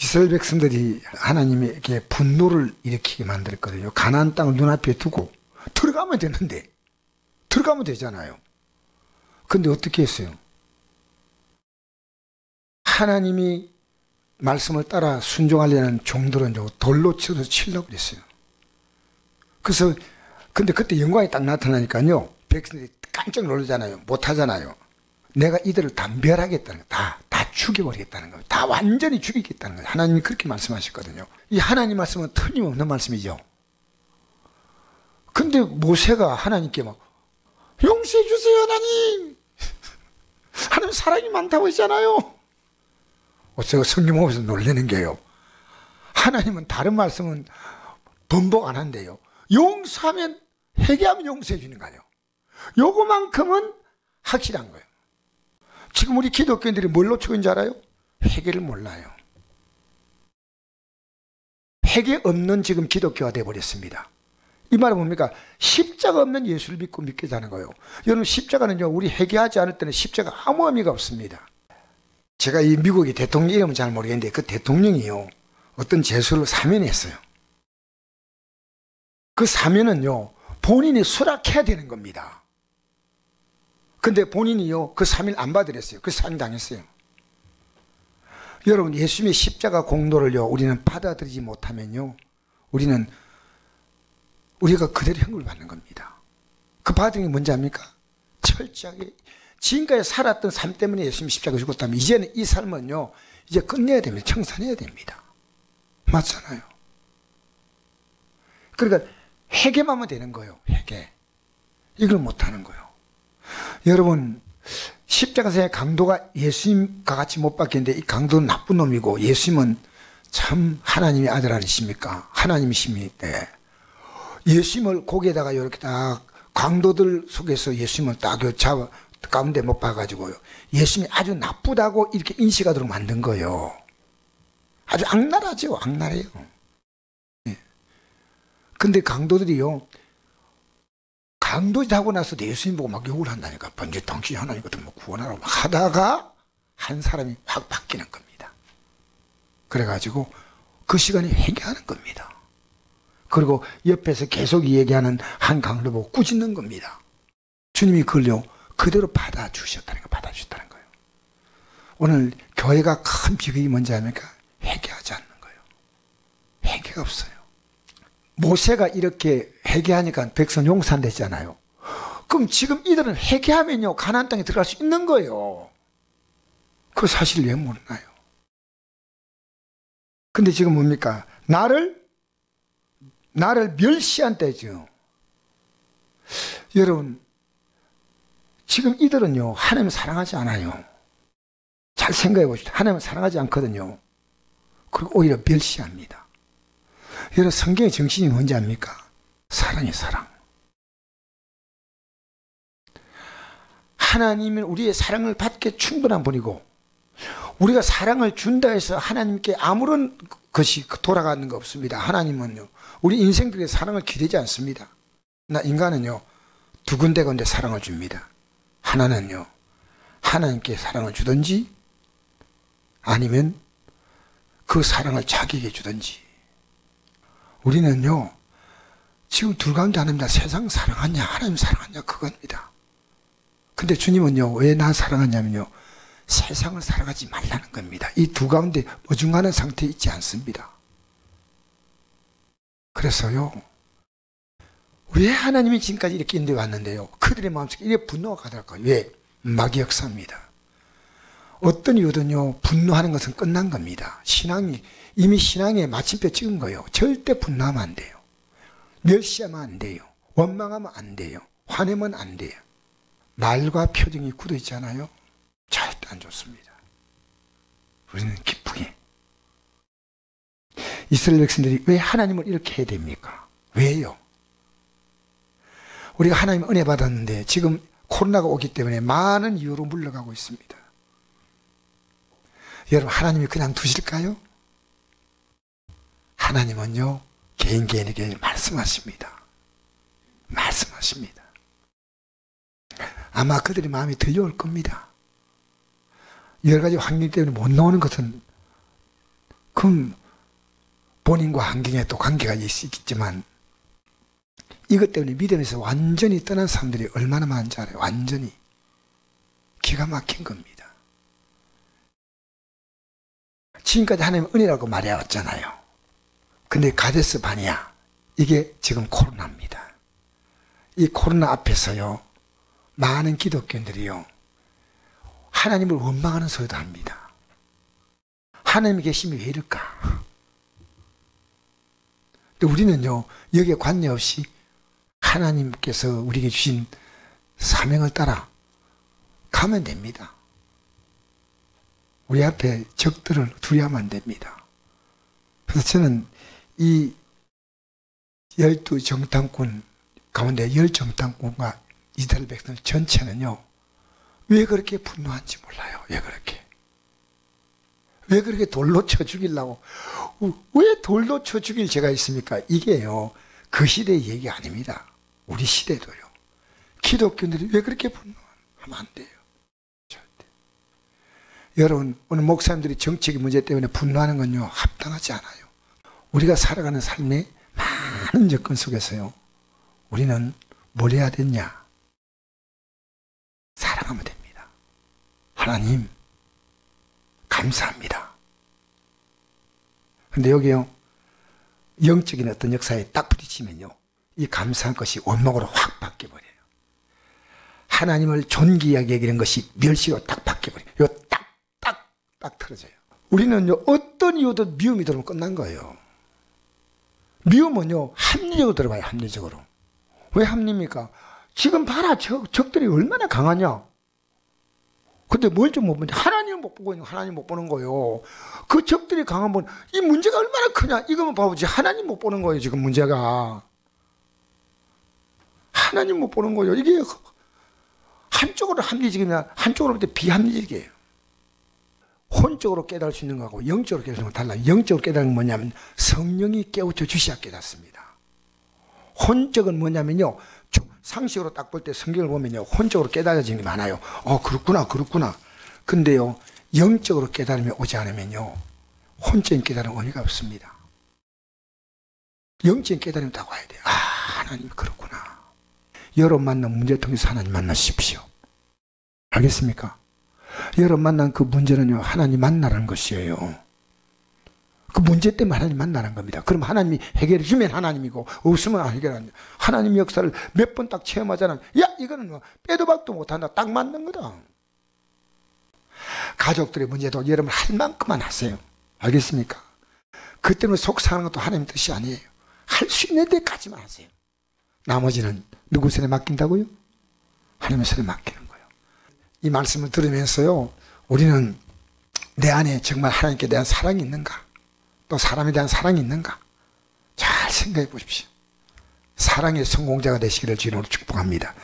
이스라엘 백성들이 하나님에게 분노를 일으키게 만들었거든요. 가나안 땅을 눈앞에 두고 들어가면 되는데, 들어가면 되잖아요. 근데 어떻게 했어요? 하나님이 말씀을 따라 순종하려는 종들은 돌로 쳐서 치려고 그랬어요. 그래서 근데 그때 영광이 딱 나타나니까요, 백성들이 깜짝 놀라잖아요. 못하잖아요. 내가 이들을 다 멸하겠다는 거예요. 다 죽여버리겠다는 거예요. 다 완전히 죽이겠다는 거예요. 하나님이 그렇게 말씀하셨거든요. 이 하나님 말씀은 틀림없는 말씀이죠. 근데 모세가 하나님께 막 용서해 주세요 하나님. 하나님 사랑이 많다고 했잖아요. 제가 성경 보면서 놀라는 게요, 하나님은 다른 말씀은 번복 안 한대요. 용서하면, 회개하면 용서해 주는 거예요. 요거만큼은 확실한 거예요. 지금 우리 기독교인들이 뭘 놓치고 있는 줄 알아요? 회개를 몰라요. 회개 없는 지금 기독교가 되어버렸습니다. 이 말은 뭡니까? 십자가 없는 예수를 믿고 믿겠다는 거예요. 여러분, 십자가는요, 우리 회개하지 않을 때는 십자가 아무 의미가 없습니다. 제가 이 미국의 대통령 이름은 잘 모르겠는데, 그 대통령이요, 어떤 제수를 사면했어요. 그 사면은요, 본인이 수락해야 되는 겁니다. 근데 본인이요, 그 사면 안 받으랬어요. 그 사면 당했어요. 여러분, 예수님의 십자가 공로를요, 우리는 받아들이지 못하면요, 우리가 그대로 형벌 받는 겁니다. 그 받은 게 뭔지 압니까? 철저하게 지금까지 살았던 삶 때문에 예수님이 십자가 죽었다면, 이제는 이 삶은요, 이제 끝내야 됩니다. 청산해야 됩니다. 맞잖아요. 그러니까 회개만 하면 되는 거예요. 회개. 이걸 못하는 거예요. 여러분, 십자가의 강도가 예수님과 같이 못 박혔는데, 이 강도는 나쁜 놈이고 예수님은 참 하나님의 아들 아니십니까? 하나님이십니까? 예수님을 고개에다가 이렇게 딱 강도들 속에서 예수님을 딱 잡아 가운데 못 봐가지고요, 예수님이 아주 나쁘다고 이렇게 인식하도록 만든 거예요. 아주 악랄하죠. 악랄해요. 예. 근데 강도들이요, 강도짓 하고 나서 예수님 보고 막 욕을 한다니까. 번제 당신이 하나님 같은 뭐 구원하라고 하다가 한 사람이 확 바뀌는 겁니다. 그래가지고 그 시간에 회개하는 겁니다. 그리고 옆에서 계속 얘기하는 한 강도 보고 꾸짖는 겁니다. 주님이 그걸요, 그대로 받아주셨다는 거예요. 받아주셨다는 거예요. 오늘 교회가 큰 비극이 뭔지 압니까? 회개하지 않는 거예요. 회개가 없어요. 모세가 이렇게 회개하니까 백성 용산됐잖아요. 그럼 지금 이들은 회개하면요, 가나안 땅에 들어갈 수 있는 거예요. 그 사실을 왜 모르나요? 근데 지금 뭡니까? 나를 멸시한 때죠. 여러분, 지금 이들은요, 하나님을 사랑하지 않아요. 잘 생각해 보십시오. 하나님을 사랑하지 않거든요. 그리고 오히려 멸시합니다. 여러분, 성경의 정신이 뭔지 압니까? 사랑이 사랑. 하나님은 우리의 사랑을 받기에 충분한 분이고, 우리가 사랑을 준다 해서 하나님께 아무런 것이 돌아가는 거 없습니다. 하나님은요, 우리 인생들의 사랑을 기대지 않습니다. 인간은요, 두군데군데 사랑을 줍니다. 하나는요, 하나님께 사랑을 주든지 아니면 그 사랑을 자기에게 주든지. 우리는요, 지금 둘 가운데 하나입니다. 세상 사랑하냐 하나님 사랑하냐 그겁니다. 근데 주님은요, 왜 나 사랑하냐면요, 세상을 사랑하지 말라는 겁니다. 이 두 가운데 어중간한 상태에 있지 않습니다. 그래서요, 왜 하나님이 지금까지 이렇게 인도해 왔는데요, 그들의 마음속에 이렇게 분노가 가득할까요? 왜? 마귀 역사입니다. 어떤 이유든요, 분노하는 것은 끝난 겁니다. 이미 신앙에 마침표 찍은 거예요. 절대 분노하면 안 돼요. 멸시하면 안 돼요. 원망하면 안 돼요. 화내면 안 돼요. 말과 표정이 굳어 있잖아요. 절대 안 좋습니다. 우리는 기쁘게. 이스라엘 백성들이 왜 하나님을 이렇게 해야 됩니까? 왜요? 우리가 하나님 은혜 받았는데 지금 코로나가 오기 때문에 많은 이유로 물러가고 있습니다. 여러분, 하나님이 그냥 두실까요? 하나님은요, 개인에게 말씀하십니다. 말씀하십니다. 아마 그들의 마음이 들려올 겁니다. 여러 가지 환경 때문에 못 나오는 것은 그럼 본인과 환경에 또 관계가 있겠지만 이것 때문에 믿음에서 완전히 떠난 사람들이 얼마나 많은지 알아요. 완전히. 기가 막힌 겁니다. 지금까지 하나님 은혜라고 말해왔잖아요. 근데 가데스 바니아, 이게 지금 코로나입니다. 이 코로나 앞에서요, 많은 기독교인들이요, 하나님을 원망하는 소리도 합니다. 하나님이 계심이 왜 이럴까? 근데 우리는요, 여기에 관계없이 하나님께서 우리에게 주신 사명을 따라 가면 됩니다. 우리 앞에 적들을 두려워하면 안 됩니다. 그래서 저는 이 12정탐꾼 가운데 10정탐꾼과 이스라엘 백성 전체는요, 왜 그렇게 분노한지 몰라요. 왜 그렇게 돌로 쳐 죽이려고, 왜 돌로 쳐 죽일 죄가 있습니까? 이게요, 그 시대의 얘기 아닙니다. 우리 시대도요. 기독교인들이 왜 그렇게 분노하면 안 돼요. 절대. 여러분, 오늘 목사님들이 정치적 문제 때문에 분노하는 건요, 합당하지 않아요. 우리가 살아가는 삶의 많은 여건 속에서요, 우리는 뭘 해야 되냐? 사랑하면 됩니다. 하나님, 감사합니다. 근데 여기요, 영적인 어떤 역사에 딱 부딪히면요, 이 감사한 것이 원망으로 확 바뀌어버려요. 하나님을 존귀하게 여기는 것이 멸시로 딱 바뀌어버려요. 이거 딱 틀어져요. 우리는요, 어떤 이유도 미움이 들어오면 끝난 거예요. 미움은요, 합리적으로 들어가요. 합리적으로. 왜 합리입니까? 지금 봐라, 적들이 얼마나 강하냐. 근데 뭘 좀 못 보냐. 하나님 못 보고 있는 거, 하나님 못 보는 거예요. 그 적들이 강하면 이 문제가 얼마나 크냐. 이거만 봐보지. 하나님 못 보는 거예요, 지금 문제가. 하나님 못 보는 거예요. 이게 한쪽으로 합리적이면 한쪽으로 볼 때 비합리적이에요. 혼적으로 깨달을 수 있는 거하고 영적으로 깨달는 건 달라요. 영적으로 깨달는 건 뭐냐면 성령이 깨우쳐 주셔야 깨닫습니다. 혼적은 뭐냐면요, 상식으로 딱 볼 때 성경을 보면요, 혼적으로 깨달아지는 게 많아요. 그렇구나. 근데요, 영적으로 깨달음이 오지 않으면요, 혼적인 깨달음은 의미가 없습니다. 영적인 깨달음이 딱 와야 돼요. 하나님 그렇구나. 여러분 만난 문제 통해서 하나님 만나십시오. 알겠습니까? 여러분 만난 그 문제는요, 하나님 만나라는 것이에요. 그 문제 때문에 하나님 만나는 겁니다. 그럼 하나님이 해결해 주면 하나님이고, 없으면 안 해결 안 돼요. 하나님 역사를 몇 번 딱 체험하잖아요. 야, 이거는 뭐 빼도 박도 못한다. 딱 맞는 거다. 가족들의 문제도 여러분 할 만큼만 하세요. 알겠습니까? 그 때문에 속상하는 것도 하나님 뜻이 아니에요. 할 수 있는 데까지만 하세요. 나머지는 누구 손에 맡긴다고요? 하나님의 손에 맡기는 거예요. 이 말씀을 들으면서요, 우리는 내 안에 정말 하나님께 대한 사랑이 있는가? 또 사람에 대한 사랑이 있는가? 잘 생각해 보십시오. 사랑의 성공자가 되시기를 주님으로 축복합니다.